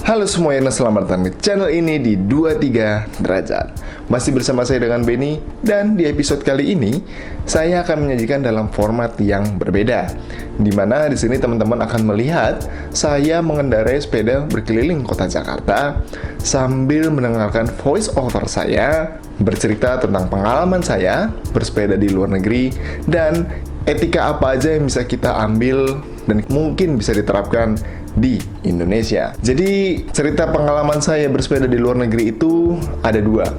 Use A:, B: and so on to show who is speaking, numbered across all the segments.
A: Halo semuanya, selamat datang di channel ini di 23 derajat. Masih bersama saya dengan Benny, dan di episode kali ini saya akan menyajikan dalam format yang berbeda. Dimana di sini teman-teman akan melihat saya mengendarai sepeda berkeliling kota Jakarta sambil mendengarkan voice over saya bercerita tentang pengalaman saya bersepeda di luar negeri dan etika apa aja yang bisa kita ambil dan mungkin bisa diterapkan di Indonesia. Jadi cerita pengalaman saya bersepeda di luar negeri itu ada dua,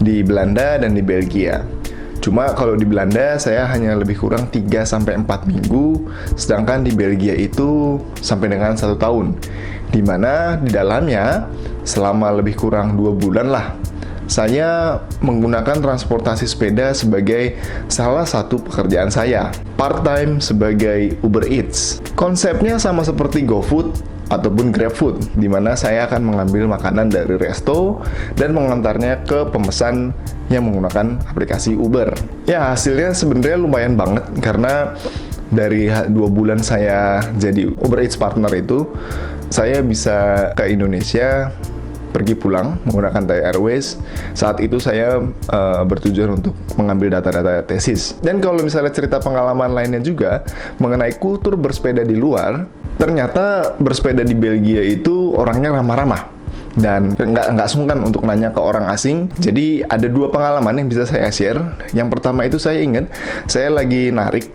A: di Belanda dan di Belgia. Cuma kalau di Belanda saya hanya lebih kurang 3-4 minggu, sedangkan di Belgia itu sampai dengan 1 tahun. Dimana di dalamnya selama lebih kurang 2 bulan lah saya menggunakan transportasi sepeda sebagai salah satu pekerjaan saya, part-time sebagai Uber Eats. Konsepnya sama seperti GoFood ataupun GrabFood, di mana saya akan mengambil makanan dari resto dan mengantarnya ke pemesan yang menggunakan aplikasi Uber. Ya, hasilnya sebenarnya lumayan banget, karena dari 2 bulan saya jadi Uber Eats partner itu, saya bisa ke Indonesia, pergi pulang menggunakan Thai Airways. Saat itu saya bertujuan untuk mengambil data-data tesis. Dan kalau misalnya cerita pengalaman lainnya juga mengenai kultur bersepeda di luar, ternyata bersepeda di Belgia itu orangnya ramah-ramah dan nggak sungkan untuk nanya ke orang asing. Jadi ada 2 pengalaman yang bisa saya share. Yang pertama itu saya ingat saya lagi narik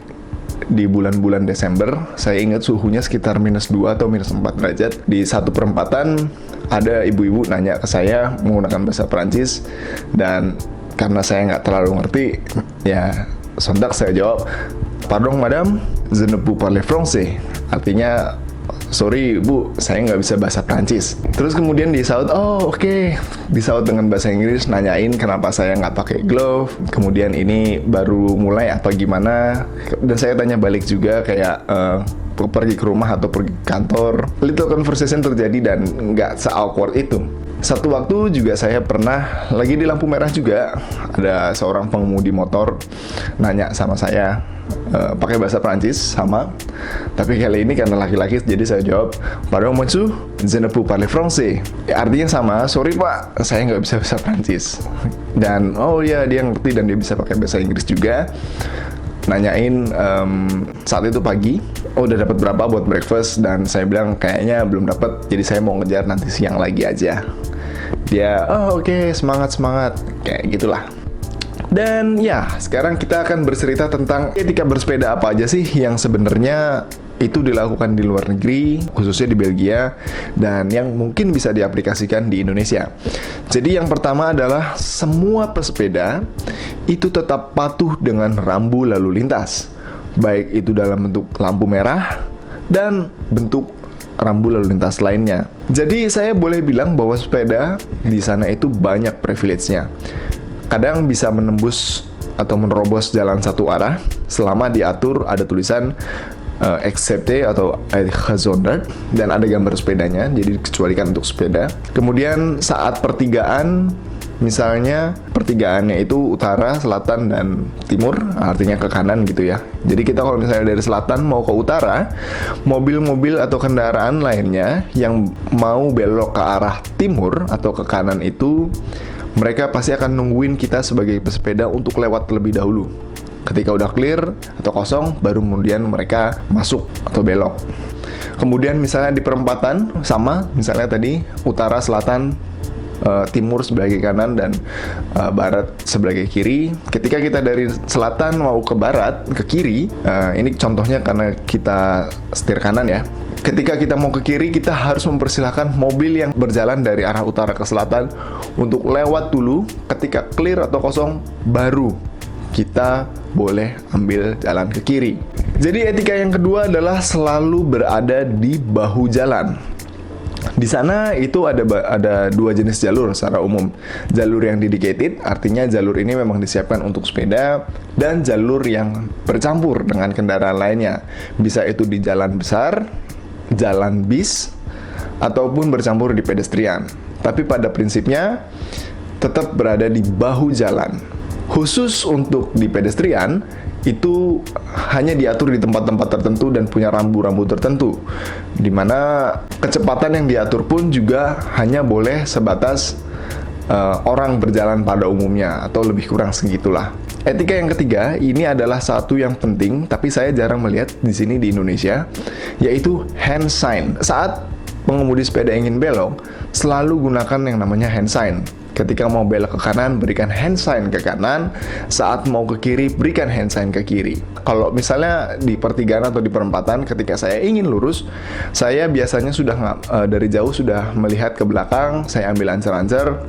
A: di bulan-bulan Desember. Saya ingat suhunya sekitar -2 atau -4 derajat. Di satu perempatan ada ibu-ibu nanya ke saya menggunakan bahasa Perancis, dan karena saya nggak terlalu ngerti, ya sontak saya jawab, "Pardon madame, je ne peux parler français." Artinya, sorry bu, saya nggak bisa bahasa Prancis. Terus kemudian disaut, oh oke. Disaut dengan bahasa Inggris, nanyain kenapa saya nggak pakai glove, kemudian ini baru mulai apa gimana. Dan saya tanya balik juga kayak, pergi ke rumah atau pergi ke kantor. Little conversation terjadi dan nggak se-awkward itu. Satu waktu juga saya pernah lagi di lampu merah juga, ada seorang pengemudi motor nanya sama saya, pakai bahasa Prancis sama, tapi kali ini karena laki-laki jadi saya jawab, "Pardon monsieur, je ne peux parler français." Ya, artinya sama, sorry pak, saya nggak bisa bahasa Prancis. Dan oh ya, dia ngerti dan dia bisa pakai bahasa Inggris juga. Nanyain saat itu pagi, oh udah dapat berapa buat breakfast, dan saya bilang kayaknya belum dapat, jadi saya mau ngejar nanti siang lagi aja. Dia, oh oke, semangat kayak gitulah. Dan ya, sekarang kita akan bercerita tentang etika bersepeda apa aja sih yang sebenarnya itu dilakukan di luar negeri, khususnya di Belgia, dan yang mungkin bisa diaplikasikan di Indonesia. Jadi yang pertama adalah semua pesepeda itu tetap patuh dengan rambu lalu lintas, baik itu dalam bentuk lampu merah dan bentuk rambu lalu lintas lainnya. Jadi saya boleh bilang bahwa sepeda di sana itu banyak privilege-nya. Kadang bisa menembus atau menerobos jalan satu arah selama diatur ada tulisan accepte atau gezonderd dan ada gambar sepedanya, jadi dikecualikan untuk sepeda. Kemudian saat pertigaan, misalnya pertigaannya itu utara, selatan, dan timur, artinya ke kanan gitu ya. Jadi kita kalau misalnya dari selatan mau ke utara, mobil-mobil atau kendaraan lainnya yang mau belok ke arah timur atau ke kanan itu, mereka pasti akan nungguin kita sebagai pesepeda untuk lewat terlebih dahulu. Ketika udah clear atau kosong, baru kemudian mereka masuk atau belok. Kemudian misalnya di perempatan, sama, misalnya tadi utara, selatan, timur sebelah kanan, dan barat sebelah kiri. Ketika kita dari selatan mau ke barat, ke kiri, ini contohnya karena kita setir kanan ya. Ketika kita mau ke kiri, kita harus mempersilahkan mobil yang berjalan dari arah utara ke selatan untuk lewat dulu. Ketika clear atau kosong, baru kita boleh ambil jalan ke kiri. Jadi etika yang kedua adalah selalu berada di bahu jalan. Di sana itu ada 2 jenis jalur secara umum. Jalur yang dedicated, artinya jalur ini memang disiapkan untuk sepeda, dan jalur yang bercampur dengan kendaraan lainnya. Bisa itu di jalan besar, jalan bis, ataupun bercampur di pedestrian. Tapi pada prinsipnya tetap berada di bahu jalan. Khusus untuk di pedestrian, itu hanya diatur di tempat-tempat tertentu dan punya rambu-rambu tertentu, dimana kecepatan yang diatur pun juga hanya boleh sebatas orang berjalan pada umumnya, atau lebih kurang segitulah. Etika yang ketiga, ini adalah satu yang penting, tapi saya jarang melihat di sini di Indonesia, yaitu hand sign. Saat pengemudi sepeda ingin belok, selalu gunakan yang namanya hand sign. Ketika mau belok ke kanan, berikan hand sign ke kanan. Saat mau ke kiri, berikan hand sign ke kiri. Kalau misalnya di pertigaan atau di perempatan, ketika saya ingin lurus, saya biasanya sudah dari jauh sudah melihat ke belakang, saya ambil ancer-ancer,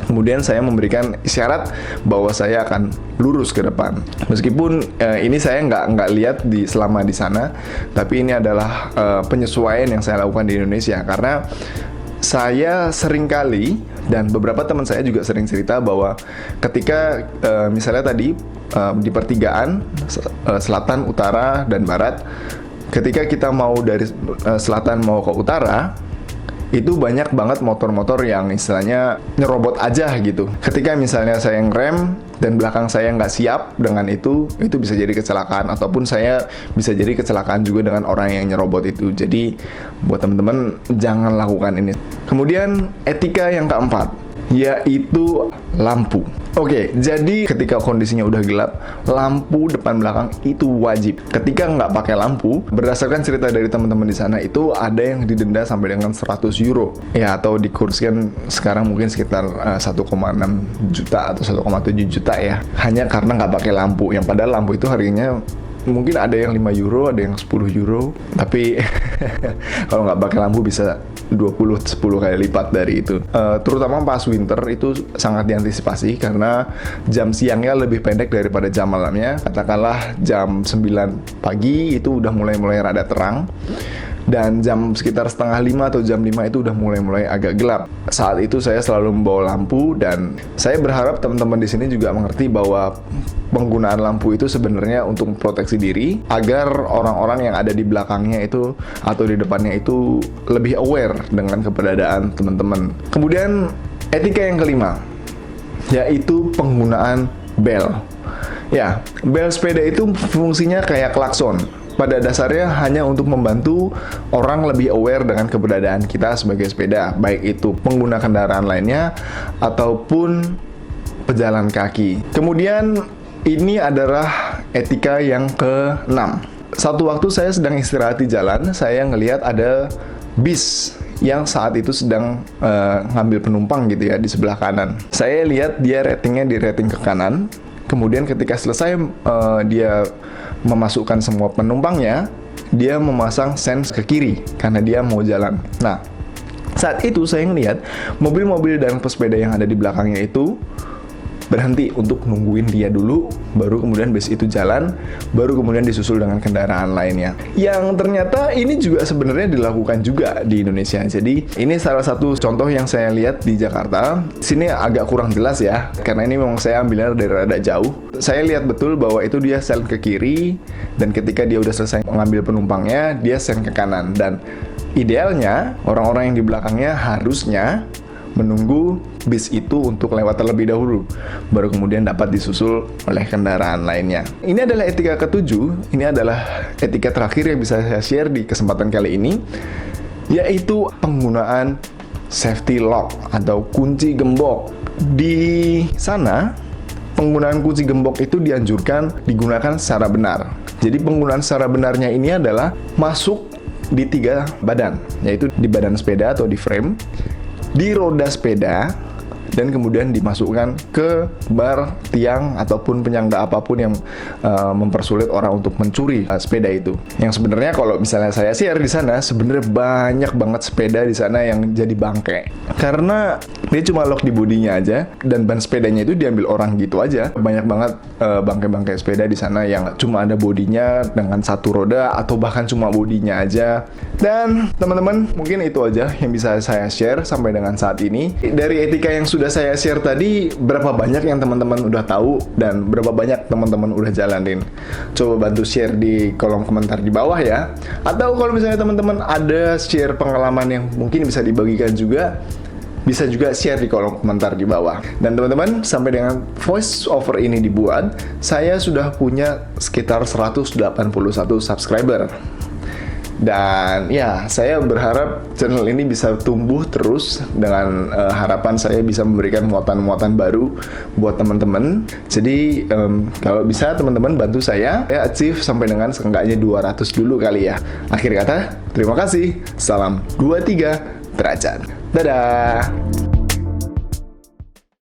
A: kemudian saya memberikan isyarat bahwa saya akan lurus ke depan. Meskipun ini saya nggak lihat selama di sana, tapi ini adalah penyesuaian yang saya lakukan di Indonesia, karena saya sering kali, dan beberapa teman saya juga sering cerita bahwa ketika misalnya tadi di pertigaan selatan, utara, dan barat, ketika kita mau dari selatan mau ke utara, itu banyak banget motor-motor yang istilahnya nyerobot aja gitu. Ketika misalnya saya ngerem dan belakang saya nggak siap dengan itu bisa jadi kecelakaan, ataupun saya bisa jadi kecelakaan juga dengan orang yang nyerobot itu. Jadi buat teman-teman, jangan lakukan ini. Kemudian etika yang keempat, yaitu lampu. Oke, jadi ketika kondisinya udah gelap, lampu depan belakang itu wajib. Ketika nggak pakai lampu, berdasarkan cerita dari teman-teman di sana, itu ada yang didenda sampai dengan 100 euro. Ya, atau dikurskan sekarang mungkin sekitar 1,6 juta atau 1,7 juta ya. Hanya karena nggak pakai lampu. Yang padahal lampu itu harganya mungkin ada yang 5 euro, ada yang 10 euro. Tapi kalau nggak pakai lampu bisa 10 kali lipat dari itu. Terutama pas winter itu sangat diantisipasi, karena jam siangnya lebih pendek daripada jam malamnya. Katakanlah jam 9 pagi itu udah mulai rada terang, dan jam sekitar setengah 5 atau jam 5 itu udah mulai agak gelap. Saat itu saya selalu membawa lampu, dan saya berharap teman-teman di sini juga mengerti bahwa penggunaan lampu itu sebenarnya untuk proteksi diri, agar orang-orang yang ada di belakangnya itu atau di depannya itu lebih aware dengan keberadaan teman-teman. Kemudian etika yang kelima, yaitu penggunaan bel. Ya, bel sepeda itu fungsinya kayak klakson. Pada dasarnya hanya untuk membantu orang lebih aware dengan keberadaan kita sebagai sepeda, baik itu pengguna kendaraan lainnya ataupun pejalan kaki. Kemudian ini adalah etika yang ke-6. Satu waktu saya sedang istirahat di jalan, saya ngelihat ada bis yang saat itu sedang ngambil penumpang gitu ya di sebelah kanan. Saya lihat dia ratingnya di rating ke kanan. Kemudian ketika selesai dia memasukkan semua penumpangnya, dia memasang sen ke kiri karena dia mau jalan. Nah, saat itu saya ngelihat mobil-mobil dan pesepeda yang ada di belakangnya itu berhenti untuk nungguin dia dulu, baru kemudian bis itu jalan, baru kemudian disusul dengan kendaraan lainnya. Yang ternyata ini juga sebenarnya dilakukan juga di Indonesia. Jadi ini salah satu contoh yang saya lihat di Jakarta. Sini agak kurang jelas ya, karena ini memang saya ambilnya dari rada jauh. Saya lihat betul bahwa itu dia sen ke kiri, dan ketika dia udah selesai mengambil penumpangnya, dia sen ke kanan. Dan idealnya orang-orang yang di belakangnya harusnya menunggu bis itu untuk lewat terlebih dahulu, baru kemudian dapat disusul oleh kendaraan lainnya. Ini adalah etika ke-7. Ini adalah etika terakhir yang bisa saya share di kesempatan kali ini, yaitu penggunaan safety lock atau kunci gembok. Di sana penggunaan kunci gembok itu dianjurkan digunakan secara benar. Jadi penggunaan secara benarnya ini adalah masuk di 3 badan, yaitu di badan sepeda atau di frame, di roda sepeda, dan kemudian dimasukkan ke bar, tiang, ataupun penyangga apapun yang mempersulit orang untuk mencuri sepeda itu. Yang sebenarnya kalau misalnya saya share di sana, sebenarnya banyak banget sepeda di sana yang jadi bangke. Karena dia cuma lock di bodinya aja, dan ban sepedanya itu diambil orang gitu aja. Banyak banget bangke-bangke sepeda di sana yang cuma ada bodinya dengan 1 roda, atau bahkan cuma bodinya aja. Dan teman-teman, mungkin itu aja yang bisa saya share sampai dengan saat ini. Dari etika yang sudah saya share tadi, berapa banyak yang teman-teman udah tahu dan berapa banyak teman-teman udah jalanin? Coba bantu share di kolom komentar di bawah ya. Atau kalau misalnya teman-teman ada share pengalaman yang mungkin bisa dibagikan juga, bisa juga share di kolom komentar di bawah. Dan teman-teman, sampai dengan voice over ini dibuat, saya sudah punya sekitar 181 subscriber. Dan ya, saya berharap channel ini bisa tumbuh terus dengan harapan saya bisa memberikan muatan-muatan baru buat teman-teman. Jadi kalau bisa teman-teman bantu saya achieve sampai dengan seenggaknya 200 dulu kali ya. Akhir kata, terima kasih. Salam 23 derajat. Dadah.